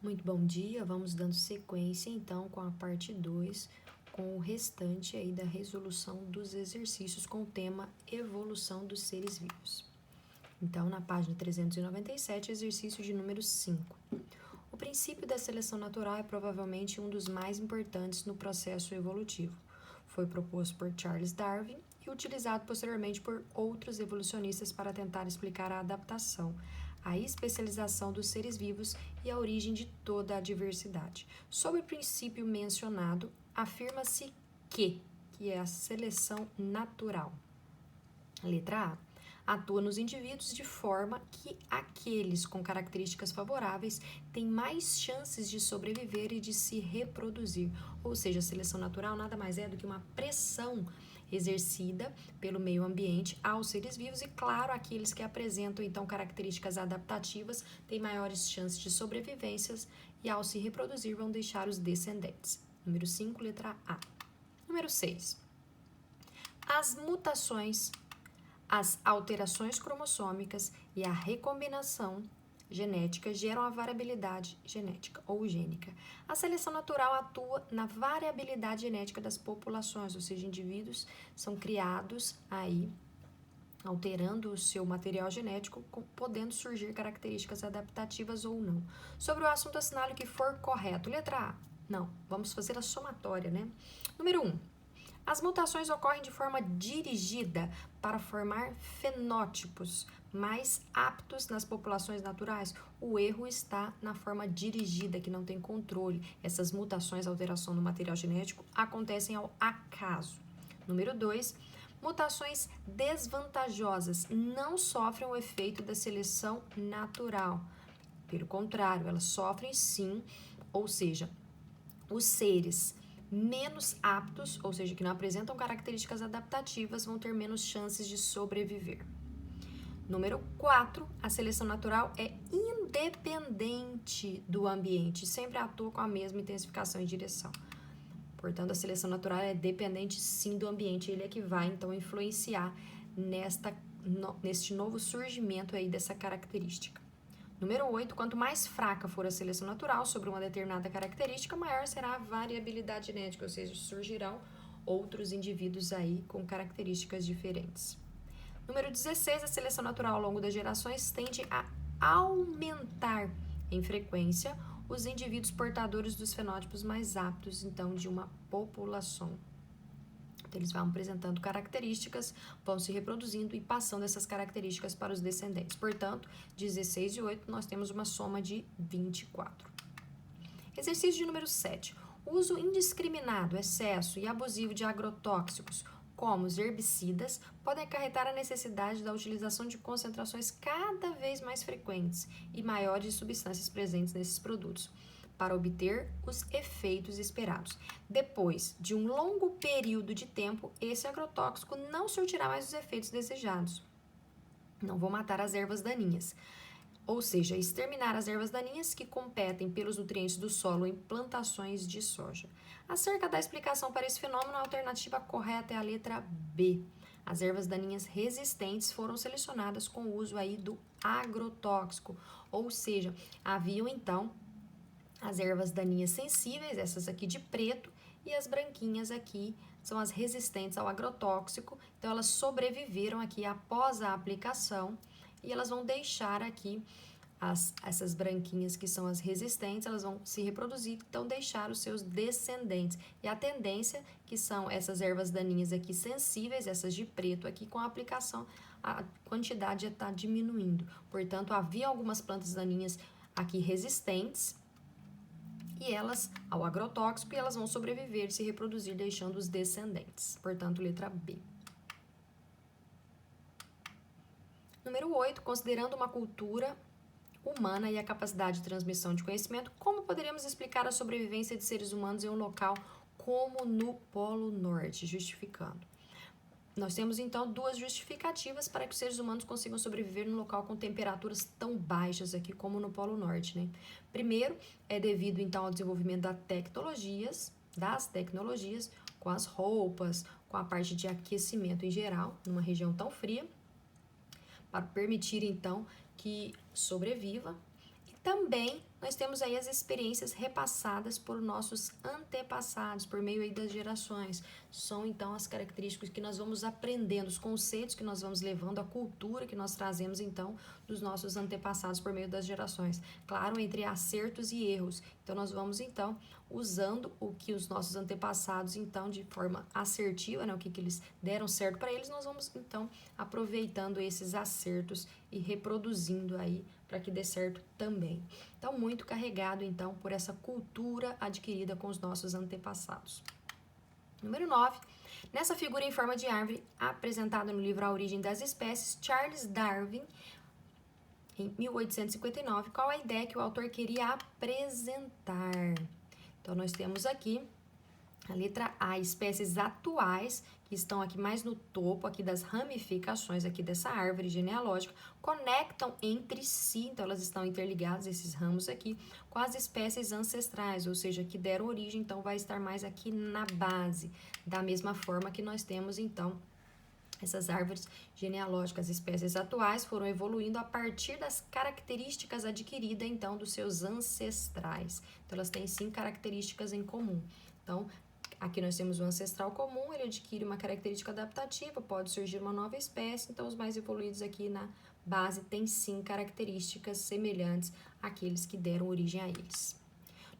Muito bom dia, vamos dando sequência então com a parte 2, com o restante aí da resolução dos exercícios com o tema evolução dos seres vivos. Então, na página 397, exercício de número 5. O princípio da seleção natural é provavelmente um dos mais importantes no processo evolutivo. Foi proposto por Charles Darwin e utilizado posteriormente por outros evolucionistas para tentar explicar a adaptação, a especialização dos seres vivos e a origem de toda a diversidade. Sob o princípio mencionado, afirma-se que é a seleção natural. Letra A. Atua nos indivíduos de forma que aqueles com características favoráveis têm mais chances de sobreviver e de se reproduzir. Ou seja, a seleção natural nada mais é do que uma pressão exercida pelo meio ambiente aos seres vivos e, claro, aqueles que apresentam então características adaptativas têm maiores chances de sobrevivências e, ao se reproduzir, vão deixar os descendentes. Número 5, letra A. Número 6. As mutações, as alterações cromossômicas e a recombinação genética geram a variabilidade genética ou gênica. A seleção natural atua na variabilidade genética das populações, ou seja, indivíduos são criados aí alterando o seu material genético, podendo surgir características adaptativas ou não. Sobre o assunto, assinale o que for correto. Letra A. Não, vamos fazer a somatória, né? Número 1. As mutações ocorrem de forma dirigida para formar fenótipos mais aptos nas populações naturais. O erro está na forma dirigida, que não tem controle. Essas mutações, alteração no material genético, acontecem ao acaso. Número 2. Mutações desvantajosas não sofrem o efeito da seleção natural. Pelo contrário, elas sofrem sim, ou seja, os seres menos aptos, ou seja, que não apresentam características adaptativas, vão ter menos chances de sobreviver. Número 4, a seleção natural é independente do ambiente, sempre atua com a mesma intensificação e direção. Portanto, a seleção natural é dependente sim do ambiente, ele é que vai então influenciar neste novo surgimento aí dessa característica. Número 8, quanto mais fraca for a seleção natural sobre uma determinada característica, maior será a variabilidade genética, ou seja, surgirão outros indivíduos aí com características diferentes. Número 16, a seleção natural ao longo das gerações tende a aumentar em frequência os indivíduos portadores dos fenótipos mais aptos, então, de uma população. Então, eles vão apresentando características, vão se reproduzindo e passando essas características para os descendentes. Portanto, 16 e 8, nós temos uma soma de 24. Exercício de número 7. O uso indiscriminado, excesso e abusivo de agrotóxicos, como os herbicidas, podem acarretar a necessidade da utilização de concentrações cada vez mais frequentes e maiores de substâncias presentes nesses produtos, para obter os efeitos esperados. Depois de um longo período de tempo, esse agrotóxico não surtirá mais os efeitos desejados. Não vou matar as ervas daninhas, ou seja, exterminar as ervas daninhas que competem pelos nutrientes do solo em plantações de soja. Acerca da explicação para esse fenômeno, a alternativa correta é a letra B. As ervas daninhas resistentes foram selecionadas com o uso aí do agrotóxico, ou seja, haviam então as ervas daninhas sensíveis, essas aqui de preto, e as branquinhas aqui são as resistentes ao agrotóxico. Então, elas sobreviveram aqui após a aplicação e elas vão deixar aqui essas branquinhas que são as resistentes, elas vão se reproduzir, então deixar os seus descendentes. E a tendência, que são essas ervas daninhas aqui sensíveis, essas de preto aqui, com a aplicação, a quantidade já está diminuindo. Portanto, havia algumas plantas daninhas aqui resistentes, e elas ao agrotóxico, e elas vão sobreviver e se reproduzir, deixando os descendentes. Portanto, letra B. Número 8, considerando uma cultura humana e a capacidade de transmissão de conhecimento, como poderíamos explicar a sobrevivência de seres humanos em um local como no Polo Norte? Justificando. Nós temos, então, duas justificativas para que os seres humanos consigam sobreviver num local com temperaturas tão baixas aqui como no Polo Norte, né? Primeiro, é devido, então, ao desenvolvimento das tecnologias, com as roupas, com a parte de aquecimento em geral, numa região tão fria, para permitir, então, que sobreviva. E também nós temos aí as experiências repassadas por nossos antepassados, por meio aí das gerações. São então as características que nós vamos aprendendo, os conceitos que nós vamos levando, a cultura que nós trazemos então dos nossos antepassados por meio das gerações. Claro, entre acertos e erros. Então nós vamos então usando o que os nossos antepassados então de forma assertiva, né, o que eles deram certo para eles, nós vamos então aproveitando esses acertos e reproduzindo aí para que dê certo também. Então, muito carregado, então, por essa cultura adquirida com os nossos antepassados. Número 9. Nessa figura em forma de árvore, apresentada no livro A Origem das Espécies, Charles Darwin, em 1859, qual a ideia que o autor queria apresentar? Então, nós temos aqui a letra A, espécies atuais, que estão aqui mais no topo aqui das ramificações aqui dessa árvore genealógica, conectam entre si, então elas estão interligadas, esses ramos aqui, com as espécies ancestrais, ou seja, que deram origem, então vai estar mais aqui na base, da mesma forma que nós temos, então, essas árvores genealógicas, as espécies atuais foram evoluindo a partir das características adquiridas, então, dos seus ancestrais. Então, elas têm 5 características em comum. Então, aqui nós temos o ancestral comum, ele adquire uma característica adaptativa, pode surgir uma nova espécie, então os mais evoluídos aqui na base têm 5 características semelhantes àqueles que deram origem a eles.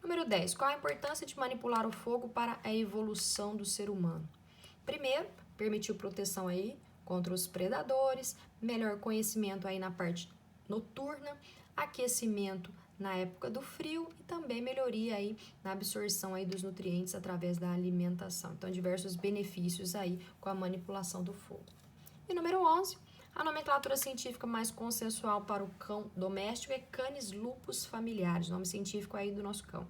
Número 10. Qual a importância de manipular o fogo para a evolução do ser humano? Primeiro, permitiu proteção aí contra os predadores, melhor conhecimento aí na parte noturna, aquecimento na época do frio e também melhoria aí na absorção aí dos nutrientes através da alimentação. Então, diversos benefícios aí com a manipulação do fogo. E número 11, a nomenclatura científica mais consensual para o cão doméstico é Canis lupus familiaris, nome científico aí do nosso cão,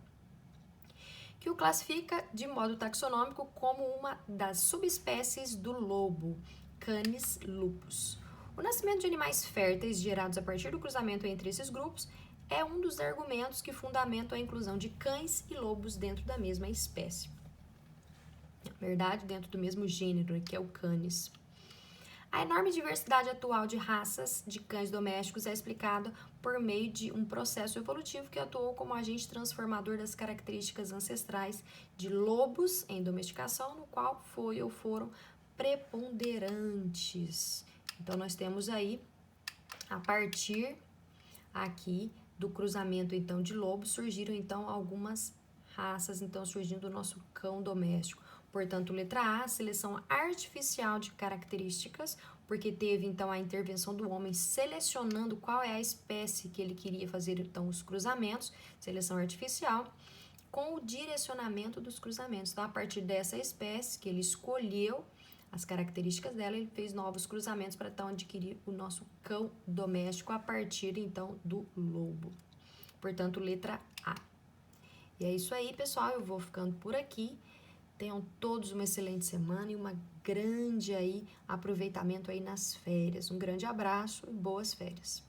que o classifica de modo taxonômico como uma das subespécies do lobo, Canis lupus. O nascimento de animais férteis gerados a partir do cruzamento entre esses grupos é um dos argumentos que fundamentam a inclusão de cães e lobos dentro da mesma espécie. Na verdade, dentro do mesmo gênero, que é o Canis. A enorme diversidade atual de raças de cães domésticos é explicada por meio de um processo evolutivo que atuou como agente transformador das características ancestrais de lobos em domesticação, no qual foi ou foram preponderantes. Então, nós temos aí, a partir aqui do cruzamento, então, de lobos, surgiram, então, algumas raças, então, surgindo o nosso cão doméstico. Portanto, letra A, seleção artificial de características, porque teve, então, a intervenção do homem selecionando qual é a espécie que ele queria fazer, então, os cruzamentos, seleção artificial, com o direcionamento dos cruzamentos. Então, a partir dessa espécie que ele escolheu, as características dela, ele fez novos cruzamentos para então adquirir o nosso cão doméstico a partir então do lobo. Portanto, letra A. E é isso aí, pessoal, eu vou ficando por aqui. Tenham todos uma excelente semana e uma grande aí aproveitamento aí nas férias. Um grande abraço e boas férias.